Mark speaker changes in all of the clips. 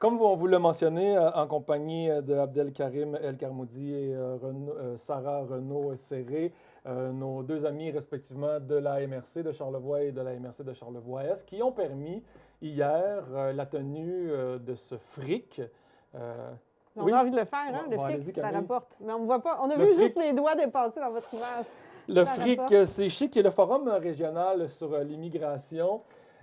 Speaker 1: Comme on vous l'a mentionné, en compagnie de Abdelkarim El Karmoudi et Sarah Renaud-Serré, nos deux amis respectivement de la MRC de Charlevoix et de la MRC de Charlevoix-Est, qui ont permis hier la tenue de ce fric.
Speaker 2: On a envie de le faire, hein, le fric, ça rapporte. Mais on ne voit pas. On a vu juste mes doigts dépasser dans votre image.
Speaker 1: Le fric, c'est chic, et le Forum régional sur l'immigration.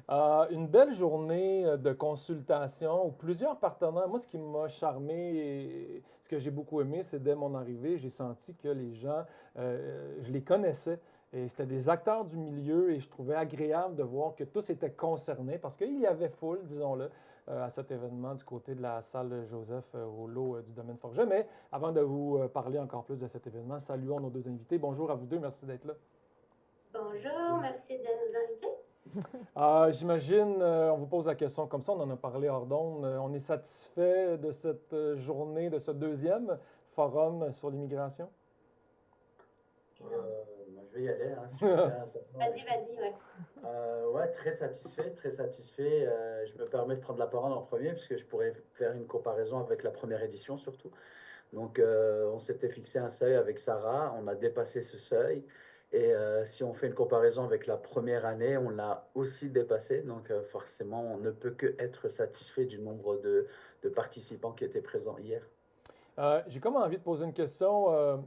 Speaker 1: Une belle journée de consultation où plusieurs partenaires. Moi, ce qui m'a charmé et ce que j'ai beaucoup aimé, c'est dès mon arrivée, j'ai senti que les gens, je les connaissais. Et c'était des acteurs du milieu et je trouvais agréable de voir que tous étaient concernés parce qu'il y avait foule, disons-le, à cet événement du côté de la salle Joseph Rouleau du domaine Forget. Mais avant de vous parler encore plus de cet événement, saluons nos deux invités. Bonjour à vous deux, merci d'être là.
Speaker 3: Bonjour, merci de nous inviter.
Speaker 1: J'imagine, on vous pose la question comme ça, on en a parlé hors d'onde. On est satisfait de cette journée, de ce deuxième forum sur l'immigration?
Speaker 4: Je vais y aller. Hein,
Speaker 3: vas-y, ouais.
Speaker 4: Ouais, très satisfait, très satisfait. Je me permets de prendre la parole en premier, puisque je pourrais faire une comparaison avec la première édition surtout. Donc, on s'était fixé un seuil avec Sarah, on a dépassé ce seuil. Et si on fait une comparaison avec la première année, on l'a aussi dépassé. Donc, forcément, on ne peut que être satisfait du nombre de participants qui étaient présents hier.
Speaker 1: J'ai comme envie de poser une question.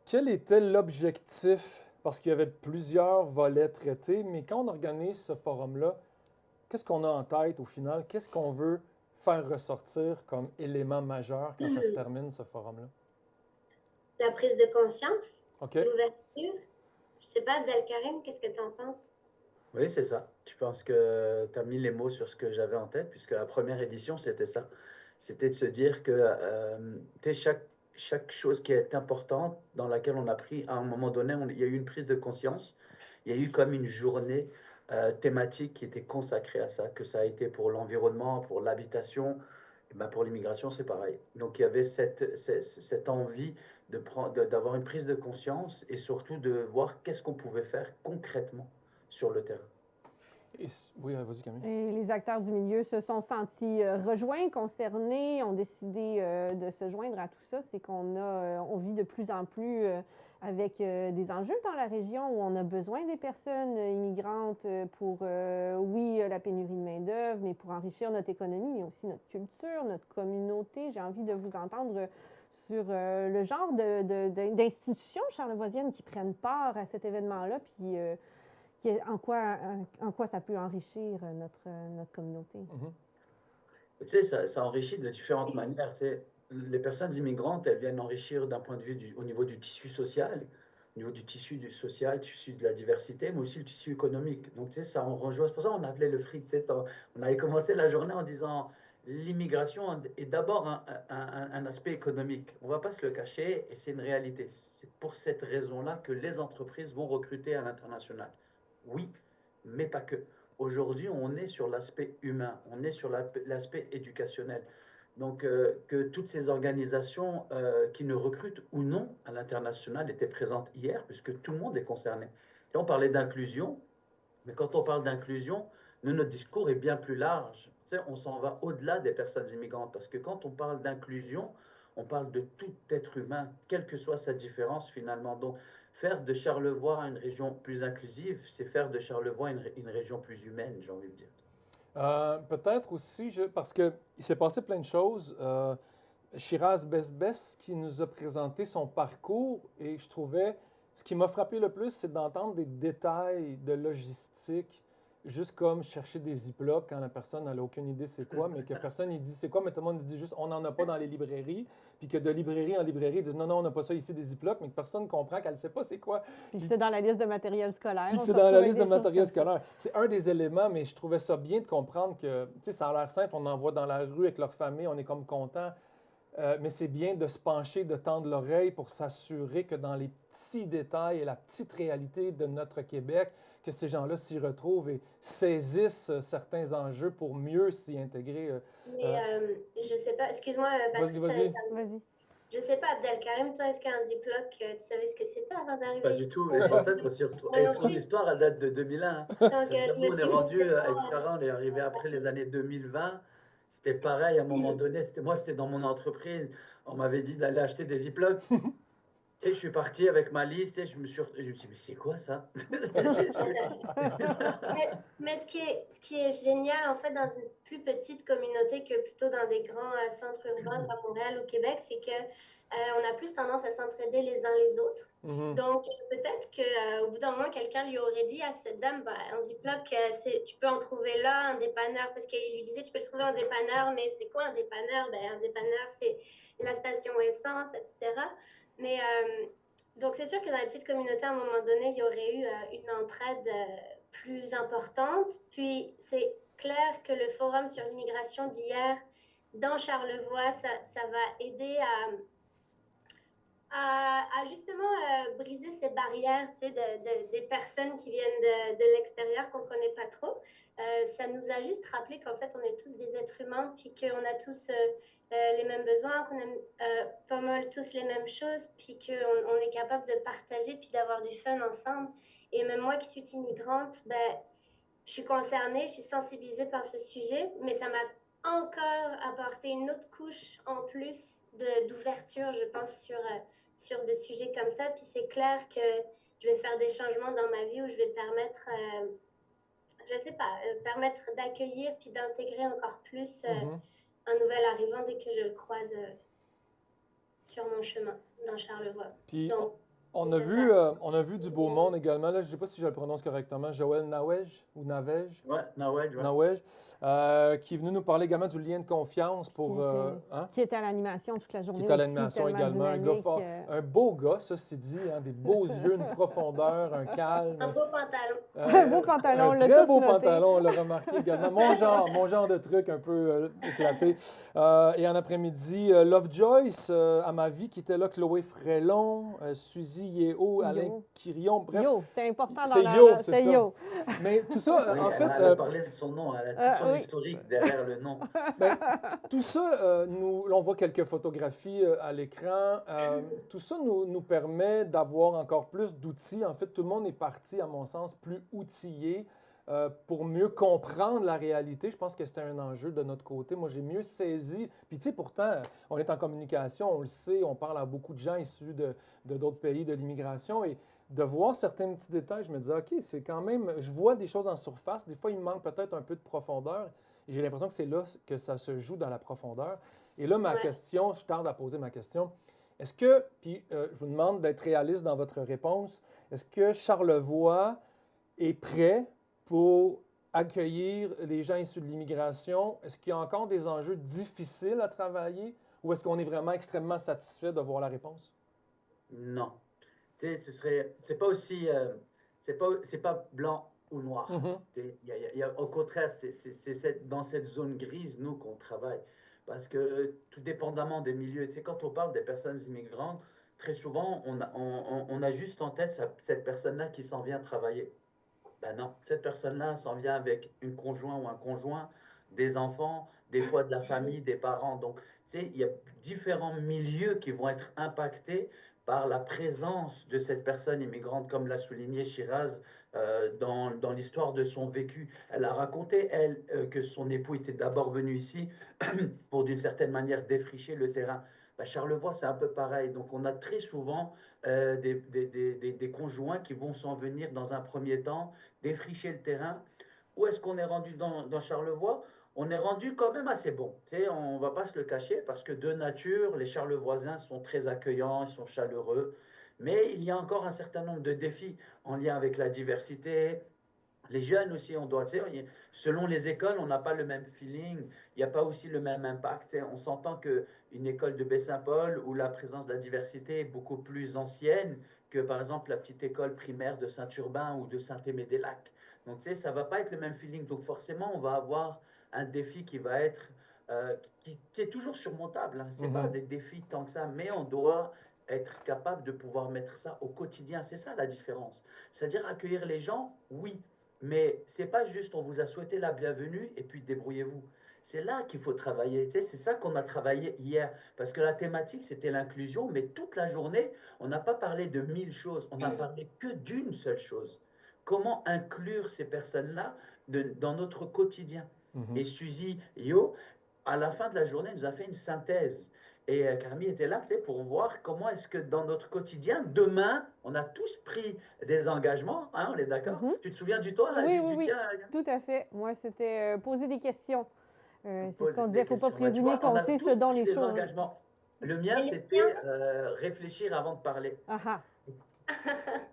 Speaker 1: Quel était l'objectif? Parce qu'il y avait plusieurs volets traités, mais quand on organise ce forum-là, qu'est-ce qu'on a en tête au final? Qu'est-ce qu'on veut faire ressortir comme élément majeur quand ça se termine, ce forum-là?
Speaker 3: La prise de conscience,
Speaker 1: okay.
Speaker 3: L'ouverture. Je ne sais pas, Abdelkarim, qu'est-ce que tu en penses?
Speaker 4: Oui, c'est ça. Je pense que tu as mis les mots sur ce que j'avais en tête, puisque la première édition, c'était ça. C'était de se dire que chaque chose qui est importante, dans laquelle on a pris, à un moment donné, il y a eu une prise de conscience. Il y a eu comme une journée thématique qui était consacrée à ça, que ça a été pour l'environnement, pour l'habitation, et ben pour l'immigration, c'est pareil. Donc il y avait cette envie d'avoir une prise de conscience et surtout de voir qu'est-ce qu'on pouvait faire concrètement sur le terrain.
Speaker 1: Oui, vas-y Camille.
Speaker 2: Et les acteurs du milieu se sont sentis rejoints, concernés, ont décidé de se joindre à tout ça. C'est on vit de plus en plus avec des enjeux dans la région où on a besoin des personnes immigrantes pour, oui, la pénurie de main-d'œuvre, mais pour enrichir notre économie, mais aussi notre culture, notre communauté. J'ai envie de vous entendre sur le genre d'institutions charlevoisiennes qui prennent part à cet événement-là, puis en quoi ça peut enrichir notre communauté.
Speaker 4: Tu sais, ça enrichit de différentes manières. Tu sais, les personnes immigrantes, elles viennent enrichir d'un point de vue au niveau du tissu social, au niveau du tissu social, tissu de la diversité, mais aussi le tissu économique. Donc, tu sais, ça en rejoint. C'est pour ça qu'on appelait le fric. Tu sais, on avait commencé la journée en disant l'immigration est d'abord un aspect économique. On ne va pas se le cacher et c'est une réalité. C'est pour cette raison-là que les entreprises vont recruter à l'international. Oui, mais pas que. Aujourd'hui, on est sur l'aspect humain, on est sur l'aspect éducationnel. Donc, que toutes ces organisations qui ne recrutent ou non à l'international étaient présentes hier, puisque tout le monde est concerné. Et on parlait d'inclusion, mais quand on parle d'inclusion, notre discours est bien plus large. Tu sais, on s'en va au-delà des personnes immigrantes, parce que quand on parle d'inclusion, on parle de tout être humain, quelle que soit sa différence finalement. Donc, faire de Charlevoix une région plus inclusive, c'est faire de Charlevoix une région plus humaine, j'ai envie de dire.
Speaker 1: Peut-être aussi, parce qu'il s'est passé plein de choses. Shiraz Besbes qui nous a présenté son parcours et je trouvais, ce qui m'a frappé le plus, c'est d'entendre des détails de logistique, juste comme chercher des ziplocs quand la personne n'a aucune idée c'est quoi, mais que personne ne dit c'est quoi, mais tout le monde dit juste on n'en a pas dans les librairies, puis que de librairie en librairie, ils disent non, on n'a pas ça ici des ziplocs, mais que personne ne comprend qu'elle ne sait pas c'est quoi.
Speaker 2: Puis c'est dans la liste de matériel scolaire.
Speaker 1: Puis c'est dans la liste de matériel scolaire. C'est un des éléments, mais je trouvais ça bien de comprendre que, tu sais, ça a l'air simple, on en voit dans la rue avec leur famille, on est comme content. Mais c'est bien de se pencher, de tendre l'oreille pour s'assurer que dans les petits détails et la petite réalité de notre Québec, que ces gens-là s'y retrouvent et saisissent certains enjeux pour mieux s'y intégrer.
Speaker 3: Mais je ne sais pas, excuse-moi,
Speaker 1: vas-y.
Speaker 3: Je ne sais pas, Abdelkarim, toi, est-ce qu'un Ziploc, tu savais ce que c'était avant d'arriver
Speaker 4: Pas du tout, et pour ça, son histoire, elle date de 2001. Donc, nous, on est rendu, avec Sarah, on est arrivé après les années 2020. C'était pareil à un moment donné. C'était dans mon entreprise. On m'avait dit d'aller acheter des Ziplocs. Et je suis parti avec ma liste et je me suis dit, mais c'est quoi ça?
Speaker 3: Mais ce qui est génial, en fait, dans une plus petite communauté que plutôt dans des grands centres urbains comme Montréal ou Québec, c'est que on a plus tendance à s'entraider les uns les autres.
Speaker 1: Mhm.
Speaker 3: Donc, peut-être qu'au bout d'un moment, quelqu'un lui aurait dit à cette dame, bah, un Ziploc, tu peux en trouver là, un dépanneur, parce qu'il lui disait, tu peux le trouver en dépanneur, mais c'est quoi un dépanneur? Ben, un dépanneur, c'est la station essence, etc. Mais donc, c'est sûr que dans les petites communautés, à un moment donné, il y aurait eu une entraide plus importante. Puis, c'est clair que le forum sur l'immigration d'hier dans Charlevoix, ça va aider à justement briser ces barrières, tu sais, des personnes qui viennent de l'extérieur qu'on ne connaît pas trop. Ça nous a juste rappelé qu'en fait, on est tous des êtres humains, puis qu'on a tous les mêmes besoins, qu'on aime pas mal tous les mêmes choses, puis qu'on est capable de partager, puis d'avoir du fun ensemble. Et même moi qui suis immigrante, ben, je suis concernée, je suis sensibilisée par ce sujet, mais ça m'a encore apporté une autre couche en plus d'ouverture, je pense, sur des sujets comme ça. Puis c'est clair que je vais faire des changements dans ma vie où je vais permettre, je sais pas, permettre d'accueillir puis d'intégrer encore plus
Speaker 1: Mhm.
Speaker 3: un nouvel arrivant dès que je le croise sur mon chemin dans Charlevoix.
Speaker 1: Puis
Speaker 3: Donc,
Speaker 1: on
Speaker 3: c'est
Speaker 1: a
Speaker 3: ça,
Speaker 1: vu,
Speaker 3: ça.
Speaker 1: on a vu du beau monde également. Là, je ne sais pas si je le prononce correctement. Joël Nawej ou Nawej,
Speaker 4: Ouais, Nawed, ouais.
Speaker 1: Nawej, qui est venu nous parler également du lien de confiance pour, hein,
Speaker 2: Qui était à l'animation toute la
Speaker 1: qui
Speaker 2: journée
Speaker 1: est à
Speaker 2: aussi,
Speaker 1: l'animation
Speaker 2: tellement
Speaker 1: également. Un gars
Speaker 2: dynamique.
Speaker 1: fort, un beau gars, ça c'est dit, hein, des beaux yeux, une profondeur, un
Speaker 3: Un
Speaker 1: calme.
Speaker 3: beau pantalon.
Speaker 2: Un beau pantalon, on
Speaker 1: Un
Speaker 2: l'a
Speaker 1: très
Speaker 2: tous
Speaker 1: beau
Speaker 2: noté.
Speaker 1: pantalon, on l'a remarqué également. Mon genre de truc un peu éclaté. Et en après-midi, Love Joyce, à ma vie, qui était là, Chloé Frélon, Suzy Yeo, Alain
Speaker 2: Yo.
Speaker 1: Quirion, bref.
Speaker 2: Yo, c'était important dans
Speaker 1: C'est
Speaker 2: la...
Speaker 1: Yo, c'est
Speaker 2: C'était
Speaker 1: ça.
Speaker 2: Yo.
Speaker 1: Mais tout ça,
Speaker 4: Oui,
Speaker 1: en fait,
Speaker 4: elle a parlé de son nom, elle a tout son
Speaker 2: oui.
Speaker 4: historique derrière le nom.
Speaker 1: ben, tout ça, là, on voit quelques photographies à l'écran. Tout ça nous permet d'avoir encore plus d'outils. En fait, tout le monde est parti, à mon sens, plus outillé pour mieux comprendre la réalité. Je pense que c'était un enjeu de notre côté. Moi, j'ai mieux saisi. Puis, tu sais, pourtant, on est en communication, on le sait, on parle à beaucoup de gens issus de d'autres pays, de l'immigration. Et de voir certains petits détails, je me disais, OK, c'est quand même. Je vois des choses en surface. Des fois, il me manque peut-être un peu de profondeur. Et j'ai l'impression que c'est là que ça se joue dans la profondeur. Et là, ma
Speaker 3: Ouais.
Speaker 1: question, je tarde à poser ma question. Est-ce que, puis je vous demande d'être réaliste dans votre réponse, est-ce que Charlevoix est prêt pour accueillir les gens issus de l'immigration? Est-ce qu'il y a encore des enjeux difficiles à travailler ou est-ce qu'on est vraiment extrêmement satisfait de voir la réponse?
Speaker 4: Non. Tu sais, c'est pas aussi, c'est pas blanc ou noir.
Speaker 1: Mhm.
Speaker 4: Au contraire, dans cette zone grise, nous, qu'on travaille. Parce que tout dépendamment des milieux, tu sais, quand on parle des personnes immigrantes, très souvent, on a juste en tête cette personne-là qui s'en vient travailler. Ben non, cette personne-là s'en vient avec une conjoint ou un conjoint, des enfants, des fois de la famille, des parents. Donc, tu sais, il y a différents milieux qui vont être impactés par la présence de cette personne immigrante, comme l'a souligné Shiraz dans l'histoire de son vécu. Elle a raconté, elle, que son époux était d'abord venu ici pour, d'une certaine manière, défricher le terrain. Ben, Charlevoix, c'est un peu pareil. Donc, on a très souvent des conjoints qui vont s'en venir dans un premier temps défricher le terrain. Où est-ce qu'on est rendu dans Charlevoix? On est rendu quand même assez bon. Tu sais, on ne va pas se le cacher parce que de nature, les Charlevoisiens sont très accueillants, ils sont chaleureux. Mais il y a encore un certain nombre de défis en lien avec la diversité. Les jeunes aussi, on doit, tu sais, selon les écoles, on n'a pas le même feeling, il n'y a pas aussi le même impact. Tu sais. On s'entend qu'une école de Baie-Saint-Paul, où la présence de la diversité est beaucoup plus ancienne que, par exemple, la petite école primaire de Saint-Urbain ou de Saint-Aimé-des-Lacs. Donc, tu sais, ça ne va pas être le même feeling. Donc, forcément, on va avoir un défi qui va être, qui est toujours surmontable. Hein. Ce n'est pas
Speaker 1: Mhm.
Speaker 4: des défis tant que ça, mais on doit être capable de pouvoir mettre ça au quotidien. C'est ça la différence. C'est-à-dire accueillir les gens, oui, mais c'est pas juste on vous a souhaité la bienvenue et puis débrouillez-vous. C'est là qu'il faut travailler. Tu sais, c'est ça qu'on a travaillé hier. Parce que la thématique, c'était l'inclusion, mais toute la journée, on n'a pas parlé de 1000 choses. On n'a parlé que d'une seule chose. Comment inclure ces personnes-là dans notre quotidien.
Speaker 1: Mhm.
Speaker 4: Et Suzy Yo à la fin de la journée, elle nous a fait une synthèse. Et Camille était là, tu sais, pour voir comment est-ce que dans notre quotidien, demain, on a tous pris des engagements, hein, on est d'accord?
Speaker 2: Mhm.
Speaker 4: Tu te souviens du toi,
Speaker 2: Oui, oui,
Speaker 4: du
Speaker 2: oui,
Speaker 4: tien?
Speaker 2: tout à fait. Moi, c'était poser des questions. C'est ce
Speaker 4: Poser
Speaker 2: qu'on disait,
Speaker 4: des
Speaker 2: il ne faut pas
Speaker 4: questions. Mais tu
Speaker 2: présumer
Speaker 4: vois, on
Speaker 2: qu'on
Speaker 4: a
Speaker 2: sait ce
Speaker 4: tous
Speaker 2: dont
Speaker 4: pris
Speaker 2: les
Speaker 4: des
Speaker 2: choses.
Speaker 4: engagements. Le mien,
Speaker 3: Et le tien?
Speaker 4: c'était réfléchir avant de parler.
Speaker 2: Ah ah.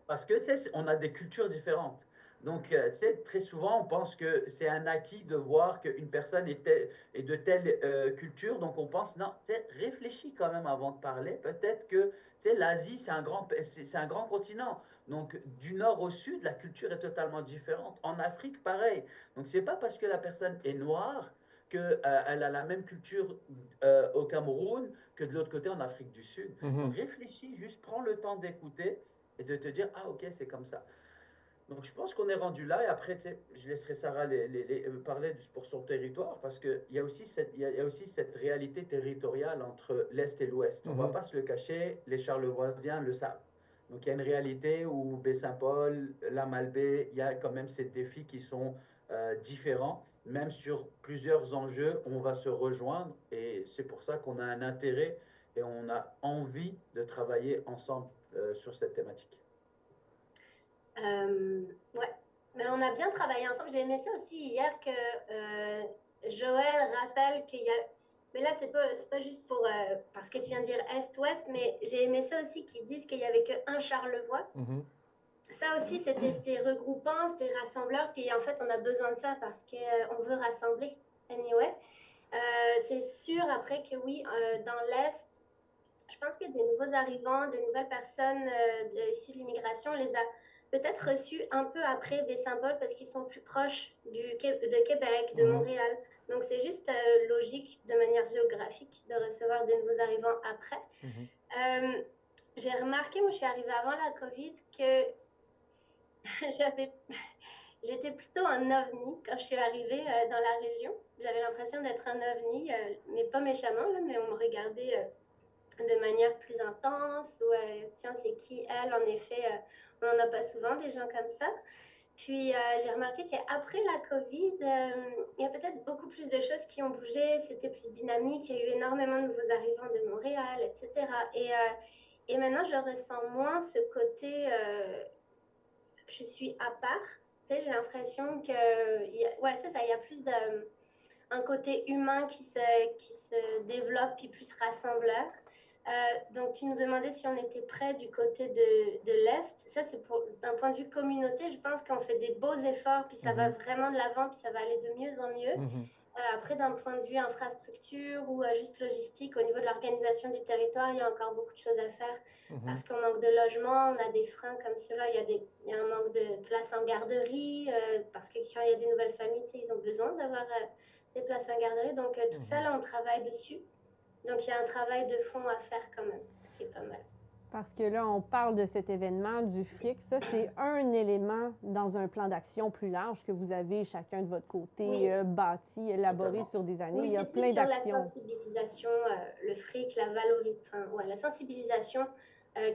Speaker 4: Parce que, tu sais, on a des cultures différentes. Donc, tu sais, très souvent, on pense que c'est un acquis de voir qu'une personne est de telle culture. Donc, on pense, non, tu sais, réfléchis quand même avant de parler. Peut-être que, tu sais, l'Asie, c'est un grand continent. Donc, du nord au sud, la culture est totalement différente. En Afrique, pareil. Donc, c'est pas parce que la personne est noire qu'elle a la même culture au Cameroun que de l'autre côté en Afrique du Sud. Donc,
Speaker 1: Mhm.
Speaker 4: réfléchis, juste prends le temps d'écouter et de te dire, ah ok, c'est comme ça. Donc je pense qu'on est rendu là et après, tu sais, je laisserai Sarah parler pour son territoire parce qu'il y a aussi il y a aussi cette réalité territoriale entre l'Est et l'Ouest. On ne va
Speaker 1: Mhm.
Speaker 4: pas se le cacher, les Charlevoisiens le savent. Donc il y a une réalité où Baie-Saint-Paul, la Malbaie, il y a quand même ces défis qui sont différents. Même sur plusieurs enjeux, on va se rejoindre et c'est pour ça qu'on a un intérêt et on a envie de travailler ensemble sur cette thématique.
Speaker 3: Ouais, mais on a bien travaillé ensemble. J'ai aimé ça aussi hier que Joël rappelle qu'il y a. Mais là, c'est pas juste pour parce que tu viens de dire Est-Ouest, mais j'ai aimé ça aussi qu'ils disent qu'il n'y avait qu'un Charlevoix.
Speaker 1: Mhm.
Speaker 3: Ça aussi, c'était regroupant, c'était rassembleur. Puis en fait, on a besoin de ça parce qu'on veut rassembler. Anyway, c'est sûr après que oui, dans l'Est, je pense qu'il y a des nouveaux arrivants, des nouvelles personnes issues de l'immigration. On les a peut-être reçus un peu après Baie-Saint-Paul parce qu'ils sont plus proches de Québec, de
Speaker 1: Mhm.
Speaker 3: Montréal. Donc, c'est juste logique de manière géographique de recevoir des nouveaux arrivants après.
Speaker 1: Mhm.
Speaker 3: Euh, j'ai remarqué, moi je suis arrivée avant la COVID, que j'avais, j'étais plutôt un ovni quand je suis arrivée dans la région. J'avais l'impression d'être un ovni, mais pas méchamment, là, mais on me regardait de manière plus intense, ou tiens, c'est qui elle? En effet, on n'en a pas souvent des gens comme ça. Puis j'ai remarqué qu'après la COVID, il y a peut-être beaucoup plus de choses qui ont bougé, c'était plus dynamique, il y a eu énormément de nouveaux arrivants de Montréal, etc. Et maintenant, je ressens moins ce côté je suis à part. Tu sais, j'ai l'impression que, ouais, c'est ça, il y a plus un côté humain qui se développe, puis plus rassembleur. Donc, tu nous demandais si on était près du côté de l'Est. Ça, c'est d'un point de vue communauté, je pense qu'on fait des beaux efforts, puis ça va
Speaker 1: Mhm.
Speaker 3: vraiment de l'avant, puis ça va aller de mieux en mieux.
Speaker 1: Mhm.
Speaker 3: Après, d'un point de vue infrastructure ou juste logistique, au niveau de l'organisation du territoire, il y a encore beaucoup de choses à faire
Speaker 1: Mhm.
Speaker 3: parce qu'on manque de logements, on a des freins comme cela, il y a un manque de places en garderie parce que quand il y a des nouvelles familles, tu sais, ils ont besoin d'avoir des places en garderie. Donc, tout ça,
Speaker 1: Mhm.
Speaker 3: là, on travaille dessus. Donc, il y a un travail de fond à faire quand même, qui est pas mal.
Speaker 2: Parce que là, on parle de cet événement du FRIC. Ça, c'est un élément dans un plan d'action plus large que vous avez chacun de votre côté
Speaker 3: Oui.
Speaker 2: Bâti, élaboré
Speaker 4: Totalement.
Speaker 2: sur des années.
Speaker 3: Oui,
Speaker 2: Il y a
Speaker 3: c'est plus
Speaker 2: plein
Speaker 3: sur la
Speaker 2: d'actions.
Speaker 3: sensibilisation, le fric, la sensibilisation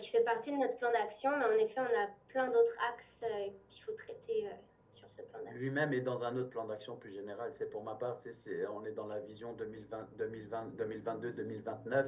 Speaker 3: qui fait partie de notre plan d'action. Mais en effet, on a plein d'autres axes qu'il faut traiter sur ce plan d'action.
Speaker 4: Lui-même est dans un autre plan d'action plus général. C'est pour ma part, on est dans la vision 2022-2029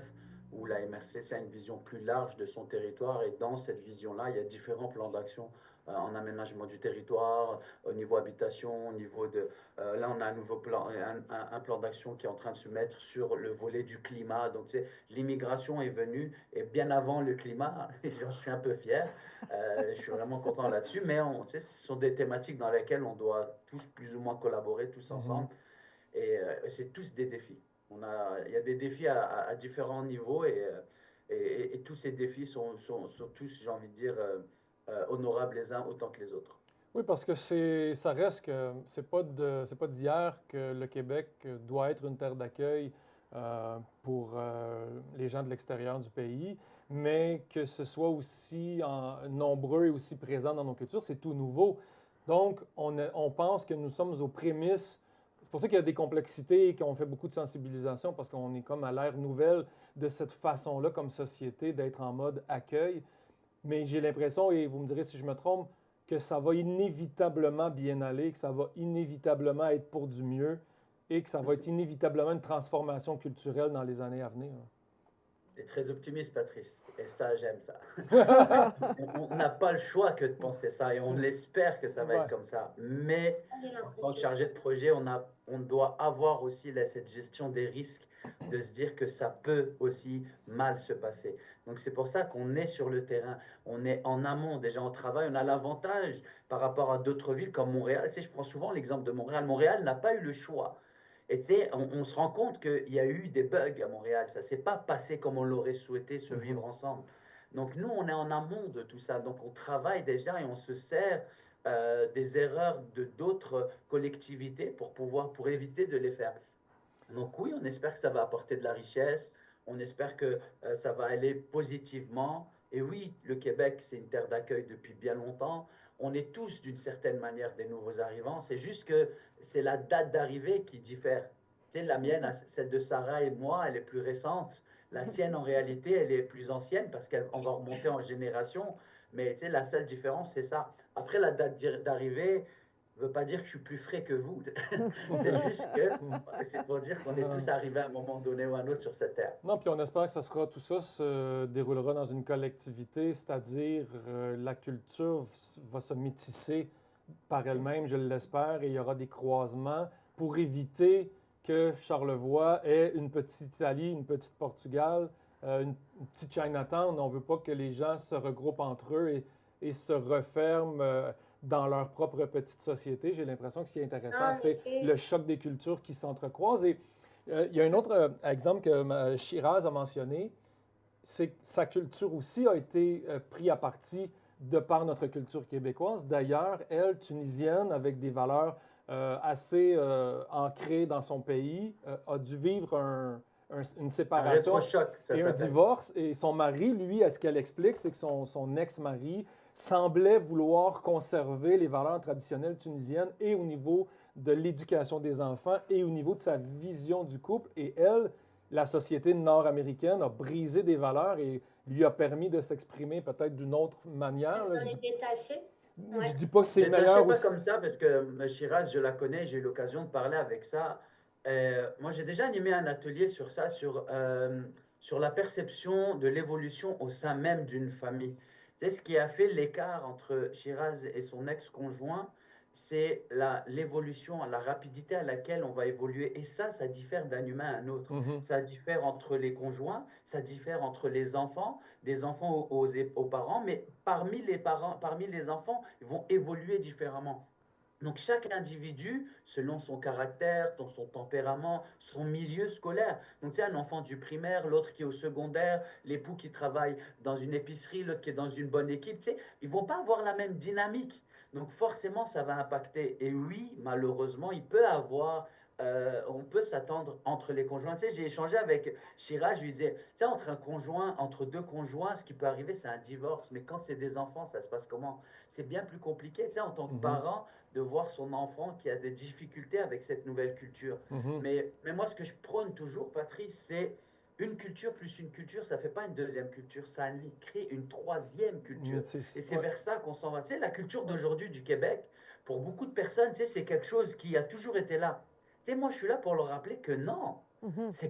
Speaker 4: où la MRC a une vision plus large de son territoire et dans cette vision-là, il y a différents plans d'action en aménagement du territoire, au niveau habitation, au niveau de... là, on a un nouveau plan, un plan d'action qui est en train de se mettre sur le volet du climat. Donc, l'immigration est venue et bien avant le climat, et j'en suis un peu fier. Je suis vraiment content là-dessus, mais ce sont des thématiques dans lesquelles on doit tous plus ou moins collaborer, tous
Speaker 1: Mhm.
Speaker 4: ensemble, et c'est tous des défis. Il y a des défis à différents niveaux, et tous ces défis sont tous, j'ai envie de dire, honorables les uns autant que les autres.
Speaker 1: Oui, parce que ça reste que c'est pas d'hier que le Québec doit être une terre d'accueil pour les gens de l'extérieur du pays, mais que ce soit aussi nombreux et aussi présent dans nos cultures, c'est tout nouveau. Donc, on pense que nous sommes aux prémices. C'est pour ça qu'il y a des complexités et qu'on fait beaucoup de sensibilisation parce qu'on est comme à l'ère nouvelle de cette façon-là comme société d'être en mode accueil. Mais j'ai l'impression, et vous me direz si je me trompe, que ça va inévitablement bien aller, que ça va inévitablement être pour du mieux. et que ça va être inévitablement une transformation culturelle dans les années à venir.
Speaker 4: Tu es très optimiste, Patrice, et ça, j'aime ça. On n'a pas le choix que de penser ça, et on espère que ça va
Speaker 1: Ouais.
Speaker 4: être comme ça. Mais
Speaker 3: J'ai
Speaker 4: en tant que
Speaker 3: l'impression.
Speaker 4: chargé de projet, on doit avoir aussi là, cette gestion des risques, de se dire que ça peut aussi mal se passer. Donc c'est pour ça qu'on est sur le terrain, on est en amont, déjà on travaille, on a l'avantage par rapport à d'autres villes comme Montréal. Tu sais, je prends souvent l'exemple de Montréal. Montréal n'a pas eu le choix. Et tu sais, on se rend compte qu'il y a eu des bugs à Montréal. Ça ne s'est pas passé comme on l'aurait souhaité se vivre ensemble. Donc nous, on est en amont de tout ça. Donc on travaille déjà et on se sert des erreurs de d'autres collectivités pour éviter de les faire. Donc oui, on espère que ça va apporter de la richesse. On espère que ça va aller positivement. Et oui, le Québec, c'est une terre d'accueil depuis bien longtemps. On est tous d'une certaine manière des nouveaux arrivants. C'est juste que c'est la date d'arrivée qui diffère. Tu sais, la mienne, celle de Sarah et moi, elle est plus récente. La tienne, en réalité, elle est plus ancienne parce qu'on va remonter en génération. Mais tu sais, la seule différence, c'est ça. Après, la date d'arrivée ne veut pas dire que je suis plus frais que vous. C'est juste que c'est pour dire qu'on est tous arrivés à un moment donné ou à un autre sur cette terre.
Speaker 1: Non, puis on espère que tout ça se déroulera dans une collectivité, c'est-à-dire la culture va se métisser par elle-même, je l'espère, et il y aura des croisements pour éviter que Charlevoix ait une petite Italie, une petite Portugal, une petite Chinatown. On ne veut pas que les gens se regroupent entre eux et se referment dans leur propre petite société. J'ai l'impression que ce qui est intéressant, c'est le choc des cultures qui s'entrecroisent. Et il y a un autre exemple que Shiraz a mentionné, c'est que sa culture aussi a été prise à partie de par notre culture québécoise. D'ailleurs, elle, tunisienne, avec des valeurs assez ancrées dans son pays, a dû vivre une séparation et un divorce. Et son mari, lui, à ce qu'elle explique, c'est que son ex-mari semblait vouloir conserver les valeurs traditionnelles tunisiennes et au niveau de l'éducation des enfants et au niveau de sa vision du couple. Et elle, la société nord-américaine, a brisé des valeurs et lui a permis de s'exprimer peut-être d'une autre manière.
Speaker 3: Est-ce qu'on est détaché?
Speaker 1: Je dis pas que c'est meilleur
Speaker 4: aussi. Pas comme ça parce que Shiraz, je la connais, j'ai eu l'occasion de parler avec ça. Moi, j'ai déjà animé un atelier sur ça, sur la perception de l'évolution au sein même d'une famille. Tu sais, ce qui a fait l'écart entre Shiraz et son ex-conjoint, c'est l'évolution, la rapidité à laquelle on va évoluer. Et ça diffère d'un humain à un autre. Ça diffère entre les conjoints, ça diffère entre les enfants, des enfants aux parents, mais parmi les enfants, ils vont évoluer différemment. Donc chaque individu, selon son caractère, son tempérament, son milieu scolaire. Donc tu sais, un enfant du primaire, l'autre qui est au secondaire, l'époux qui travaille dans une épicerie, l'autre qui est dans une bonne équipe, tu sais, ils vont pas avoir la même dynamique. Donc forcément, ça va impacter. Et oui, malheureusement, on peut s'attendre entre les conjoints. Tu sais, j'ai échangé avec Shiraz, je lui disais, tu sais, entre deux conjoints, ce qui peut arriver, c'est un divorce. Mais quand c'est des enfants, ça se passe comment? C'est bien plus compliqué, tu sais, en tant que parent, de voir son enfant qui a des difficultés avec cette nouvelle culture. Mais moi, ce que je prône toujours, Patrice, c'est une culture plus une culture, ça ne fait pas une deuxième culture, ça crée une troisième culture. Et c'est vers ça qu'on s'en va. Tu sais, la culture d'aujourd'hui du Québec, pour beaucoup de personnes, tu sais, c'est quelque chose qui a toujours été là. Tu sais, moi, je suis là pour leur rappeler que non, ça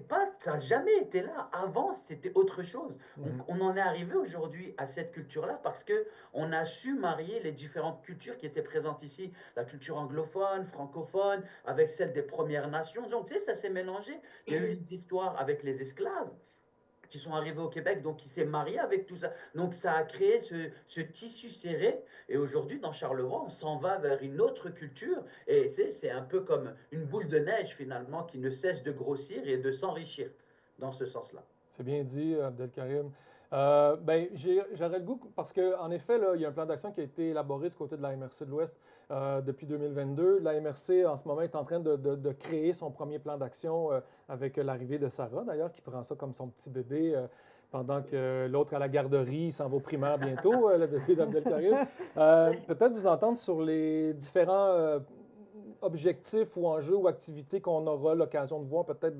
Speaker 4: n'a jamais été là. Avant, c'était autre chose. On en est arrivé aujourd'hui à cette culture-là parce qu'on a su marier les différentes cultures qui étaient présentes ici. La culture anglophone, francophone, avec celle des Premières Nations. Donc, tu sais, ça s'est mélangé. Il y a eu des histoires avec les esclaves qui sont arrivés au Québec, donc qui s'est marié avec tout ça. Donc ça a créé ce tissu serré. Et aujourd'hui, dans Charlevoix, on s'en va vers une autre culture. Et tu sais, c'est un peu comme une boule de neige finalement qui ne cesse de grossir et de s'enrichir dans ce sens-là.
Speaker 1: C'est bien dit, Abdelkarim. J'aurais le goût, parce qu'en effet, là, il y a un plan d'action qui a été élaboré du côté de la MRC de l'Ouest depuis 2022. La MRC, en ce moment, est en train de créer son premier plan d'action avec l'arrivée de Sarah, d'ailleurs, qui prend ça comme son petit bébé, pendant que l'autre à la garderie s'en va au primaire bientôt, le bébé d'Abdelkarim. Peut-être vous entendre sur les différents objectifs ou enjeux ou activités qu'on aura l'occasion de voir peut-être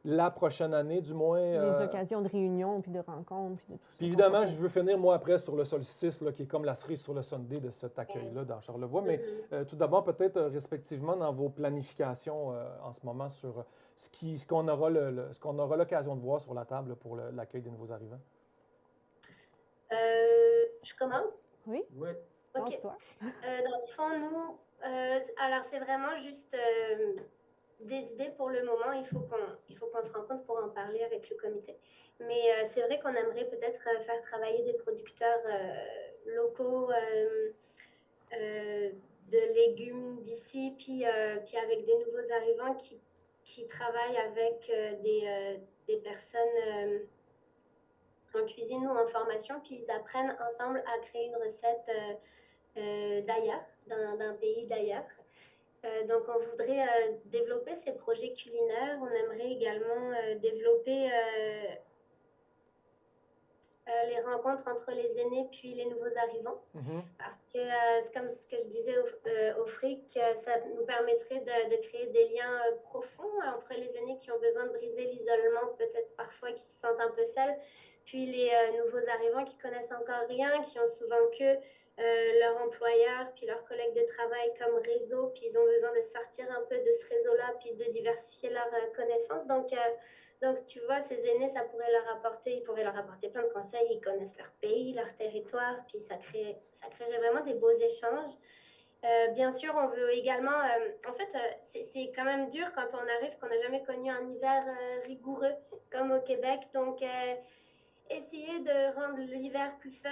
Speaker 1: la prochaine année, du moins.
Speaker 2: Les occasions de réunion, puis de rencontres, puis de tout ça.
Speaker 1: Puis évidemment, je veux finir, moi, après, sur le solstice, là, qui est comme la cerise sur le Sunday de cet accueil-là dans Charlevoix. Mais tout d'abord, peut-être respectivement dans vos planifications en ce moment sur ce qu'on aura l'occasion de voir sur la table pour l'accueil des nouveaux arrivants.
Speaker 3: Je commence?
Speaker 2: Oui?
Speaker 4: Oui.
Speaker 3: OK.
Speaker 2: Lance-toi.
Speaker 3: Dans le fond, nous, alors c'est vraiment juste des idées pour le moment. Il faut qu'on se rencontre pour en parler avec le comité. Mais c'est vrai qu'on aimerait peut-être faire travailler des producteurs locaux de légumes d'ici, puis avec des nouveaux arrivants qui travaillent avec des personnes en cuisine ou en formation, puis ils apprennent ensemble à créer une recette d'ailleurs, d'un pays d'ailleurs. Donc, on voudrait développer ces projets culinaires. On aimerait également développer les rencontres entre les aînés puis les nouveaux arrivants. Parce que c'est comme ce que je disais au FRIC, ça nous permettrait de créer des liens profonds entre les aînés qui ont besoin de briser l'isolement, peut-être parfois qui se sentent un peu seuls, puis les nouveaux arrivants qui connaissent encore rien, qui ont souvent que leur employeur, puis leurs collègues de travail comme réseau, puis ils ont besoin de sortir un peu de ce réseau-là, puis de diversifier leurs connaissances. Donc, tu vois, ces aînés, ils pourraient leur apporter plein de conseils, ils connaissent leur pays, leur territoire, puis ça créerait vraiment des beaux échanges. Bien sûr, on veut également, en fait, c'est quand même dur quand on arrive, qu'on n'a jamais connu un hiver rigoureux comme au Québec. Donc, essayer de rendre l'hiver plus fun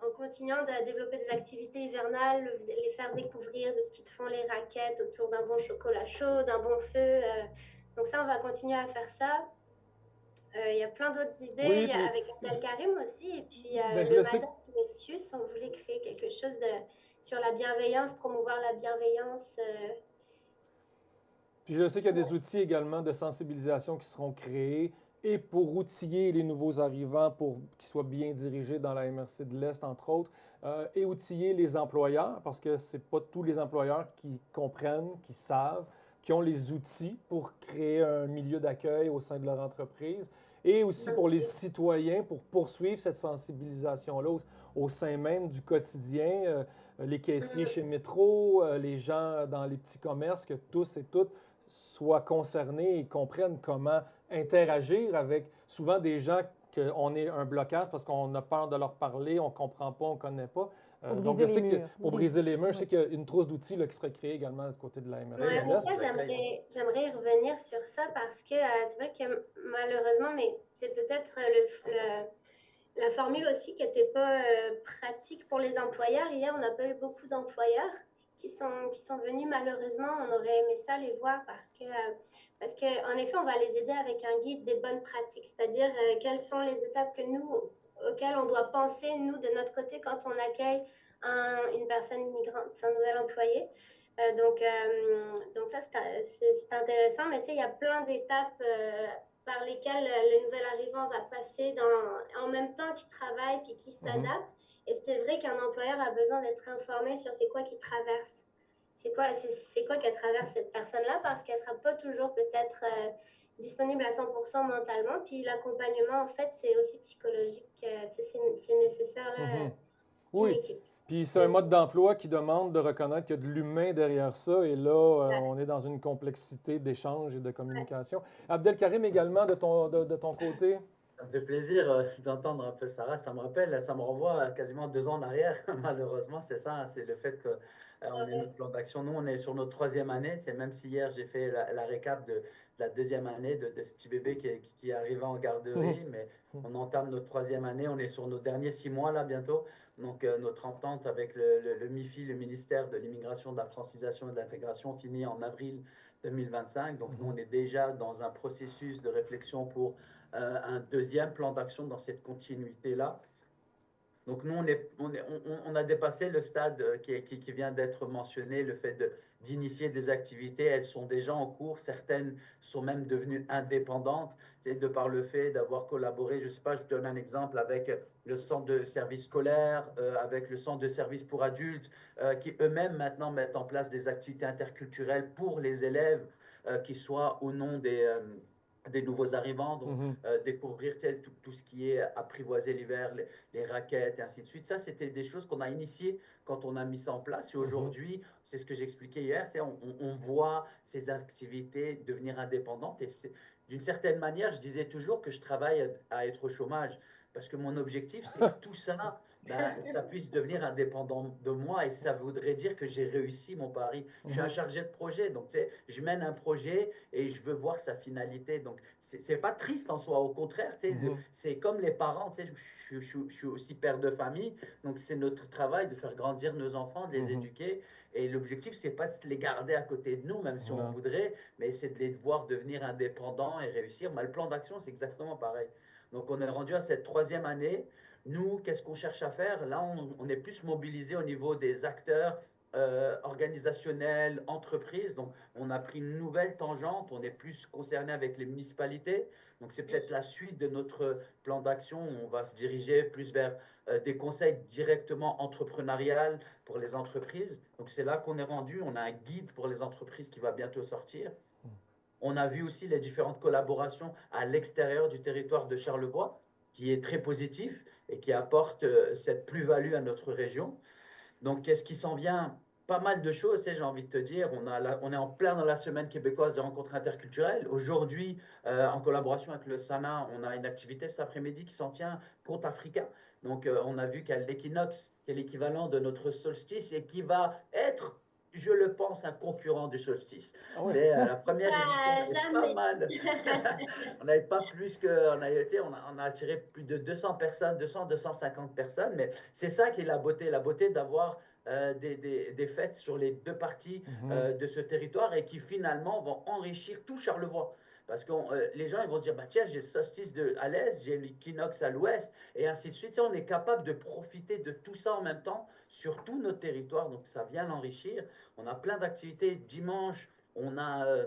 Speaker 3: en continuant de développer des activités hivernales, les faire découvrir de ce qu'ils te font les raquettes autour d'un bon chocolat chaud, d'un bon feu. Donc ça, on va continuer à faire ça. Il y a plein d'autres idées,
Speaker 1: Oui,
Speaker 3: avec Abdelkarim aussi, et puis
Speaker 1: je
Speaker 3: le
Speaker 1: le sais.
Speaker 3: Madame Kinesius, on voulait créer quelque chose sur la bienveillance, promouvoir la bienveillance.
Speaker 1: Puis je sais qu'il y a des outils également de sensibilisation qui seront créés et pour outiller les nouveaux arrivants pour qu'ils soient bien dirigés dans la MRC de l'Est, entre autres, et outiller les employeurs, parce que ce n'est pas tous les employeurs qui comprennent, qui savent, qui ont les outils pour créer un milieu d'accueil au sein de leur entreprise, et aussi pour les citoyens, pour poursuivre cette sensibilisation-là au sein même du quotidien, les caissiers chez Métro, les gens dans les petits commerces, que tous et toutes soient concernés et comprennent comment interagir avec souvent des gens qu'on est un blocage parce qu'on a peur de leur parler, on ne comprend pas, on ne connaît pas. Donc, je sais que pour briser les murs, je sais qu'il y a une trousse d'outils qui serait créée également du côté de la MRC.
Speaker 3: Ouais, ça, j'aimerais y revenir sur ça parce que c'est vrai que malheureusement, mais c'est peut-être la formule aussi qui n'était pas pratique pour les employeurs. Hier, on n'a pas eu beaucoup d'employeurs qui sont venus malheureusement. On aurait aimé ça les voir parce que en effet, on va les aider avec un guide des bonnes pratiques, c'est-à-dire quelles sont les étapes auxquelles on doit penser, nous, de notre côté, quand on accueille une personne immigrante, un nouvel employé. Donc ça, c'est intéressant, mais tu sais, il y a plein d'étapes par lesquelles le nouvel arrivant va passer en même temps qu'il travaille puis qu'il s'adapte. Et c'est vrai qu'un employeur a besoin d'être informé sur c'est quoi qu'il traverse. C'est quoi qu'elle traverse cette personne-là, parce qu'elle ne sera pas toujours peut-être disponible à 100% mentalement. Puis l'accompagnement, en fait, c'est aussi psychologique. C'est nécessaire. C'est une équipe.
Speaker 1: Puis c'est un mode d'emploi qui demande de reconnaître qu'il y a de l'humain derrière ça. Et là, on est dans une complexité d'échange et de communication. Abdelkarim, également, de ton côté?
Speaker 4: Ça me fait plaisir d'entendre un peu Sarah. Ça me renvoie quasiment 2 ans en arrière. Malheureusement, c'est ça. C'est le fait qu'on ait notre plan d'action. Nous, on est sur notre 3e année. C'est même si hier, j'ai fait la récap de la 2e année de ce petit bébé qui est arrivé en garderie. Mais on entame notre 3e année. On est sur nos derniers 6 mois, là, bientôt. Donc, notre entente avec le MIFI, le ministère de l'Immigration, de la Francisation et de l'Intégration, finit en avril 2025. Donc, nous, on est déjà dans un processus de réflexion pour un 2e plan d'action dans cette continuité-là. Donc, nous, on a dépassé le stade qui vient d'être mentionné, le fait d'initier des activités. Elles sont déjà en cours. Certaines sont même devenues indépendantes, de par le fait d'avoir collaboré. Je ne sais pas, je vous donne un exemple avec le centre de services scolaires, avec le centre de services pour adultes, qui eux-mêmes maintenant mettent en place des activités interculturelles pour les élèves. qui soit au nom des nouveaux arrivants, donc découvrir tout ce qui est apprivoiser l'hiver, les raquettes et ainsi de suite. Ça, c'était des choses qu'on a initiées quand on a mis ça en place. Et aujourd'hui, c'est ce que j'expliquais hier, on voit ces activités devenir indépendantes. Et d'une certaine manière, je disais toujours que je travaille à être au chômage. Parce que mon objectif, c'est que tout ça, ça puisse devenir indépendant de moi. Et ça voudrait dire que j'ai réussi mon pari. Je suis un chargé de projet. Donc, tu sais, je mène un projet et je veux voir sa finalité. Donc, c'est pas triste en soi. Au contraire, tu sais, c'est comme les parents. Tu sais, je suis aussi père de famille. Donc, c'est notre travail de faire grandir nos enfants, de les éduquer. Et l'objectif, c'est pas de les garder à côté de nous, même si on voudrait, mais c'est de les voir devenir indépendants et réussir. Mais le plan d'action, c'est exactement pareil. Donc, on est rendu à cette 3e année. Nous, qu'est-ce qu'on cherche à faire? Là, on est plus mobilisé au niveau des acteurs organisationnels, entreprises. Donc, on a pris une nouvelle tangente. On est plus concerné avec les municipalités. Donc, c'est peut-être la suite de notre plan d'action. On va se diriger plus vers des conseils directement entrepreneuriales pour les entreprises. Donc, c'est là qu'on est rendu. On a un guide pour les entreprises qui va bientôt sortir. On a vu aussi les différentes collaborations à l'extérieur du territoire de Charlevoix, qui est très positif et qui apporte cette plus-value à notre région. Donc, qu'est-ce qui s'en vient? Pas mal de choses, j'ai envie de te dire. On est en plein dans la semaine québécoise de rencontres interculturelles. Aujourd'hui, en collaboration avec le SANA, on a une activité cet après-midi qui s'en tient, Conte Africa. Donc, on a vu qu'il y a l'équinoxe, qui est l'équivalent de notre solstice et qui va être, je le pense, un concurrent du solstice. Mais la première édition, on avait pas mal. On n'avait pas plus que. On a attiré plus de 200 personnes, 200, 250 personnes. Mais c'est ça qui est la beauté d'avoir des fêtes sur les 2 parties de ce territoire et qui finalement vont enrichir tout Charlevoix. Parce que les gens ils vont se dire, bah, tiens, j'ai le solstice à l'est, j'ai l'équinoxe à l'ouest, et ainsi de suite. On est capable de profiter de tout ça en même temps sur tout notre territoire. Donc ça vient l'enrichir. On a plein d'activités. Dimanche, on a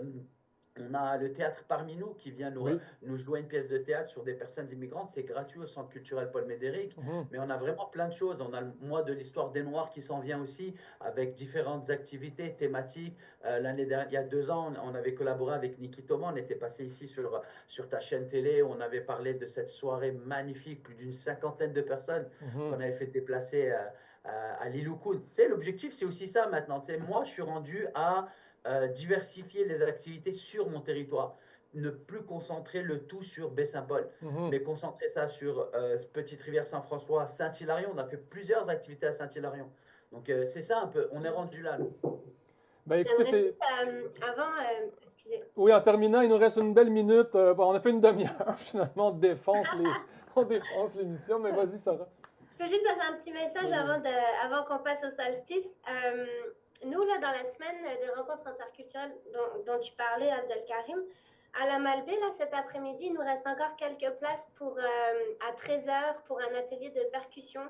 Speaker 4: le théâtre parmi nous qui vient nous jouer une pièce de théâtre sur des personnes immigrantes. C'est gratuit au Centre culturel Paul Médéric. Mais on a vraiment plein de choses. On a le mois de l'histoire des Noirs qui s'en vient aussi avec différentes activités thématiques. L'année dernière, il y a 2 ans, on avait collaboré avec Niki Thomas. On était passé ici sur ta chaîne télé. On avait parlé de cette soirée magnifique. Plus d'une 50aine de personnes qu'on avait fait déplacer à l'île aux Coudes. Tu sais, l'objectif, c'est aussi ça maintenant. Tu sais, moi, je suis rendu à diversifier les activités sur mon territoire. Ne plus concentrer le tout sur Baie-Saint-Paul, mais concentrer ça sur Petite-Rivière-Saint-François, Saint-Hilarion. On a fait plusieurs activités à Saint-Hilarion. Donc, c'est ça un peu. On est rendu là, nous.
Speaker 1: Ben, écoutez,
Speaker 3: J'aimerais juste, excusez.
Speaker 1: Oui, en terminant, il nous reste une belle minute. Bon, on a fait une demi-heure, finalement, on défonce l'émission, mais vas-y, Sarah.
Speaker 3: Je peux juste passer un petit message avant qu'on passe au solstice. Nous, là, dans la semaine des rencontres interculturelles dont tu parlais, Abdelkarim, à la Malbaie, là, cet après-midi, il nous reste encore quelques places à 13h pour un atelier de percussion.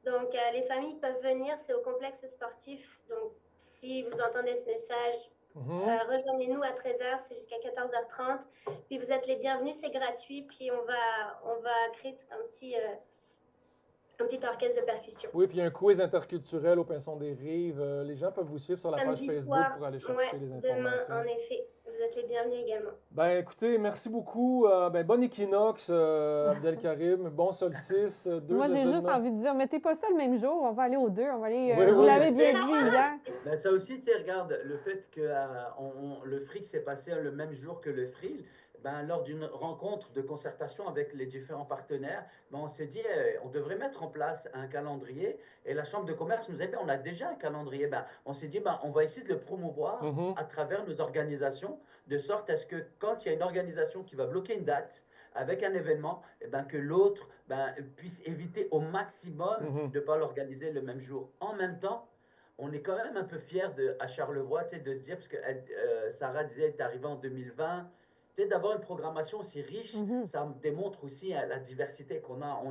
Speaker 3: Donc, les familles peuvent venir, c'est au complexe sportif. Donc, si vous entendez ce message, rejoignez-nous à 13h, c'est jusqu'à 14h30. Puis, vous êtes les bienvenus, c'est gratuit. Puis, on va créer tout un petit orchestre de percussion.
Speaker 1: Oui, puis il y a un quiz interculturel au Pinson des Rives. Les gens peuvent vous suivre sur la page Facebook pour aller chercher les informations.
Speaker 3: Demain, en effet. Vous êtes les bienvenus également.
Speaker 1: Ben, écoutez, merci beaucoup. Bon équinoxe, Abdelkarim. Bon solstice.
Speaker 2: Moi, j'ai juste envie de dire, mettez pas ça le même jour. On va aller aux 2. On va aller.
Speaker 1: Oui,
Speaker 2: vous l'avez bien dit hier.
Speaker 4: Ben, ça aussi, tu sais, regarde, le fait que le FRIC s'est passé le même jour que le FRIL, ben, lors d'une rencontre de concertation avec les différents partenaires, ben, on s'est dit, on devrait mettre en place un calendrier. Et la Chambre de commerce nous a dit, ben, on a déjà un calendrier. Ben, on s'est dit, ben, on va essayer de le promouvoir à travers nos organisations, de sorte à ce que quand il y a une organisation qui va bloquer une date avec un événement, eh ben, que l'autre puisse éviter au maximum de ne pas l'organiser le même jour. En même temps, on est quand même un peu fiers à Charlevoix, tu sais, de se dire, parce que Sarah disait, elle est arrivée en 2020, tu sais, d'avoir une programmation aussi riche, ça démontre aussi la diversité qu'on a.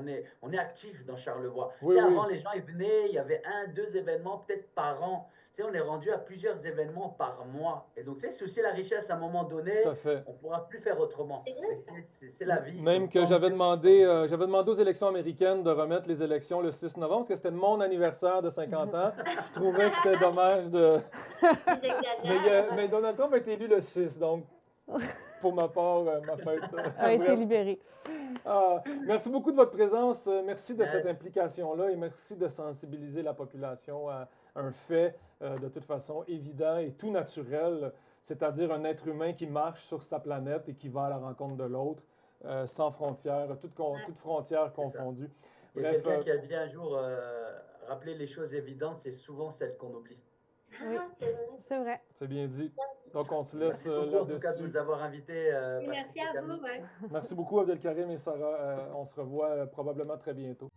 Speaker 4: On est actif dans Charlevoix.
Speaker 1: Oui,
Speaker 4: Tu sais, avant, les gens ils venaient, il y avait 1, 2 événements peut-être par an. Tu sais, on est rendu à plusieurs événements par mois. Et donc, tu sais, c'est aussi la richesse à un moment donné.
Speaker 1: Tout à fait.
Speaker 4: On ne pourra plus faire autrement.
Speaker 3: C'est vrai, ça.
Speaker 4: C'est la vie.
Speaker 1: Même
Speaker 4: Donc,
Speaker 1: que
Speaker 4: tant
Speaker 1: j'avais
Speaker 4: mieux.
Speaker 1: demandé aux élections américaines de remettre les élections le 6 novembre, parce que c'était mon anniversaire de 50 ans. Je trouvais que c'était dommage de...
Speaker 3: Ils exagèrent.
Speaker 1: Mais Donald Trump a été élu le 6, donc pour ma part, ma fête...
Speaker 2: A été
Speaker 1: bref.
Speaker 2: libéré.
Speaker 1: Merci beaucoup de votre présence. Merci de cette
Speaker 4: Yes.
Speaker 1: implication-là et merci de sensibiliser la population à un fait de toute façon évident et tout naturel, c'est-à-dire un être humain qui marche sur sa planète et qui va à la rencontre de l'autre sans frontières, toutes frontières confondues.
Speaker 4: Il y a
Speaker 1: Bref,
Speaker 4: quelqu'un qui a dit un jour, rappeler les choses évidentes, c'est souvent celles qu'on oublie.
Speaker 2: Oui.
Speaker 3: Ah, c'est vrai.
Speaker 2: C'est vrai.
Speaker 1: c'est bien dit. Donc, on se laisse
Speaker 4: Merci beaucoup en tout cas de
Speaker 1: là-dessus.
Speaker 4: nous avoir invités.
Speaker 3: Merci à vous. Ouais.
Speaker 1: Merci beaucoup, Abdelkarim et Sarah. On se revoit probablement très bientôt.